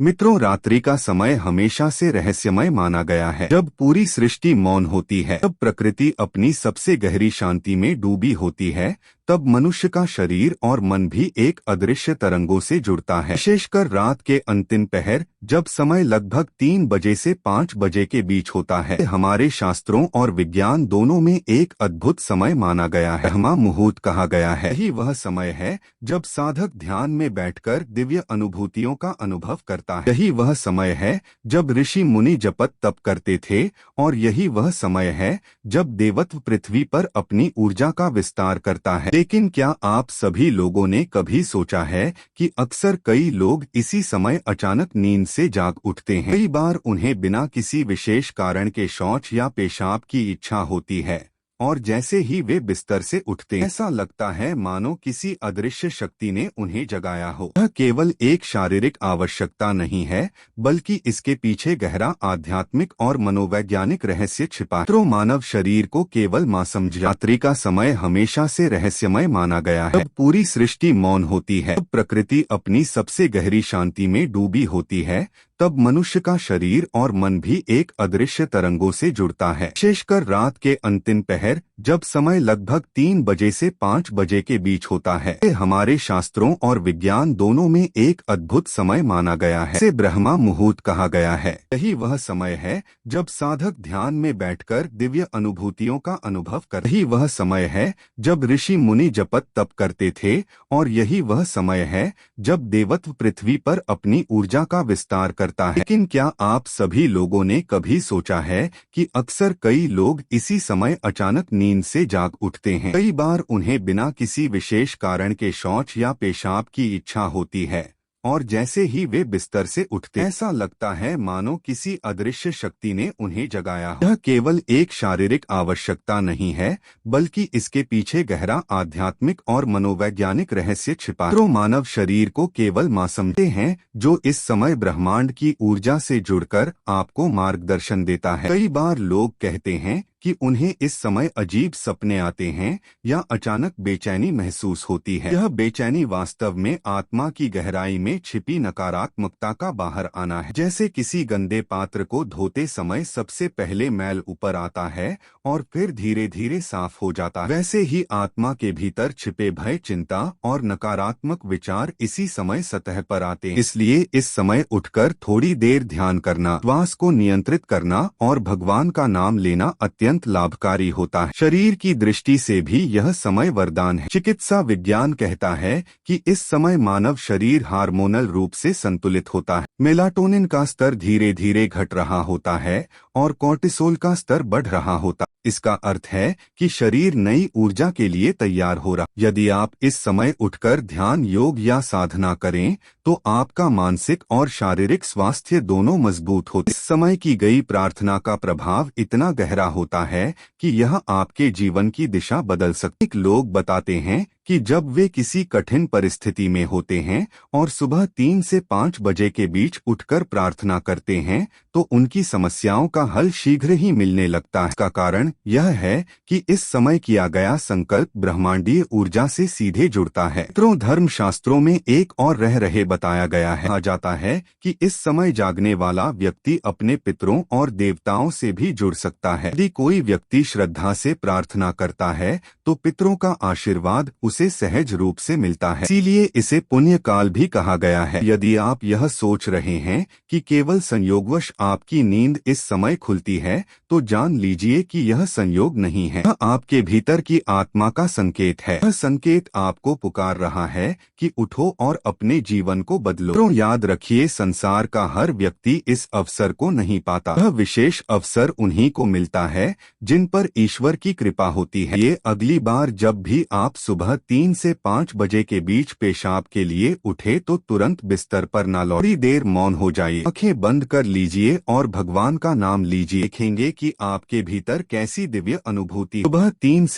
मित्रों, रात्रि का समय हमेशा से रहस्यमय माना गया है। जब पूरी सृष्टि मौन होती है, तब प्रकृति अपनी सबसे गहरी शांति में डूबी होती है, तब मनुष्य का शरीर और मन भी एक अदृश्य तरंगों से जुड़ता है। विशेषकर रात के अंतिम पहर, जब समय लगभग 3 बजे से 5 बजे के बीच होता है, हमारे शास्त्रों और विज्ञान दोनों में एक अद्भुत समय माना गया है। ब्रह्मा मुहूर्त कहा गया है। यही वह समय है जब साधक ध्यान में बैठकर दिव्य अनुभूतियों का अनुभव करता है। यही वह समय है जब ऋषि मुनि जपत तप करते थे, और यही वह समय है जब देवत्व पृथ्वी पर अपनी ऊर्जा का विस्तार करता है। लेकिन क्या आप सभी लोगों ने कभी सोचा है कि अक्सर कई लोग इसी समय अचानक नींद से जाग उठते हैं। कई बार उन्हें बिना किसी विशेष कारण के शौच या पेशाब की इच्छा होती है, और जैसे ही वे बिस्तर से उठते हैं, ऐसा लगता है मानो किसी अदृश्य शक्ति ने उन्हें जगाया हो। यह केवल एक शारीरिक आवश्यकता नहीं है, बल्कि इसके पीछे गहरा आध्यात्मिक और मनोवैज्ञानिक रहस्य छिपा है। तो मानव शरीर को केवल मां समझ। रात्रि का समय हमेशा से रहस्यमय माना गया है। जब पूरी सृष्टि मौन होती है, तब प्रकृति अपनी सबसे गहरी शांति में डूबी होती है, तब मनुष्य का शरीर और मन भी एक अदृश्य तरंगों से जुड़ता है। विशेषकर रात के अंतिम पहर, जब समय लगभग 3 बजे से 5 बजे के बीच होता है, हमारे शास्त्रों और विज्ञान दोनों में एक अद्भुत समय माना गया है। इसे ब्रह्मा मुहूर्त कहा गया है। यही वह समय है जब साधक ध्यान में बैठकर दिव्य अनुभूतियों का अनुभव कर। यही वह समय है जब ऋषि मुनि जपत तप करते थे, और यही वह समय है जब देवत्व पृथ्वी पर अपनी ऊर्जा का विस्तार करता है। लेकिन क्या आप सभी लोगों ने कभी सोचा है कि अक्सर कई लोग इसी समय अचानक नींद से जाग उठते हैं। कई बार उन्हें बिना किसी विशेष कारण के शौच या पेशाब की इच्छा होती है, और जैसे ही वे बिस्तर से उठते, ऐसा लगता है मानो किसी अदृश्य शक्ति ने उन्हें जगाया हो। यह केवल एक शारीरिक आवश्यकता नहीं है, बल्कि इसके पीछे गहरा आध्यात्मिक और मनोवैज्ञानिक रहस्य छिपा है। तो मानव शरीर को केवल मां समझते हैं, जो इस समय ब्रह्मांड की ऊर्जा से जुड़कर आपको मार्गदर्शन देता है। कई बार लोग कहते हैं कि उन्हें इस समय अजीब सपने आते हैं या अचानक बेचैनी महसूस होती है। यह बेचैनी वास्तव में आत्मा की गहराई में छिपी नकारात्मकता का बाहर आना है। जैसे किसी गंदे पात्र को धोते समय सबसे पहले मैल ऊपर आता है और फिर धीरे धीरे साफ हो जाता है, वैसे ही आत्मा के भीतर छिपे भय, चिंता और नकारात्मक विचार इसी समय सतह पर आते हैं। इसलिए इस समय उठकर थोड़ी देर ध्यान करना, श्वास को नियंत्रित करना और भगवान का नाम लेना अत्यंत लाभकारी होता है। शरीर की दृष्टि से भी यह समय वरदान है। चिकित्सा विज्ञान कहता है कि इस समय मानव शरीर हार्मोनल रूप से संतुलित होता है। मेलाटोनिन का स्तर धीरे धीरे घट रहा होता है और कोर्टिसोल का स्तर बढ़ रहा होता है। इसका अर्थ है कि शरीर नई ऊर्जा के लिए तैयार हो रहा। यदि आप इस समय उठकर ध्यान, योग या साधना करें, तो आपका मानसिक और शारीरिक स्वास्थ्य दोनों मजबूत होते। इस समय की गई प्रार्थना का प्रभाव इतना गहरा होता है कि यह आपके जीवन की दिशा बदल सकती है। लोग बताते हैं कि जब वे किसी कठिन परिस्थिति में होते हैं और सुबह 3 से 5 बजे के बीच उठकर प्रार्थना करते हैं, तो उनकी समस्याओं का हल शीघ्र ही मिलने लगता है। इसका कारण यह है कि इस समय किया गया संकल्प ब्रह्मांडीय ऊर्जा से सीधे जुड़ता है। मित्रों, धर्म शास्त्रों में एक और रह रहे बताया गया है। कहा जाता है कि इस समय जागने वाला व्यक्ति अपने पितरों और देवताओं से भी जुड़ सकता है। यदि कोई व्यक्ति श्रद्धा से प्रार्थना करता है, तो पितरों का आशीर्वाद उसे सहज रूप से मिलता है। इसीलिए इसे पुण्य काल भी कहा गया है। यदि आप यह सोच रहे हैं कि केवल संयोगवश आपकी नींद इस समय खुलती है, तो जान लीजिए कि यह संयोग नहीं है। यह आपके भीतर की आत्मा का संकेत है। यह संकेत आपको पुकार रहा है कि उठो और अपने जीवन को बदलो। तो याद रखिए, संसार का हर व्यक्ति इस अवसर को नहीं पाता। यह विशेष अवसर उन्हीं को मिलता है जिन पर ईश्वर की कृपा होती है। ये अगली बार जब भी आप सुबह 3 से 5 बजे के बीच पेशाब के लिए उठे, तो तुरंत बिस्तर पर न लौटें। थोड़ी देर मौन हो जाइए, आंखें बंद कर लीजिए और भगवान का नाम लीजिए। देखेंगे कि आपके भीतर कैसी दिव्य अनुभूति। सुबह 3 से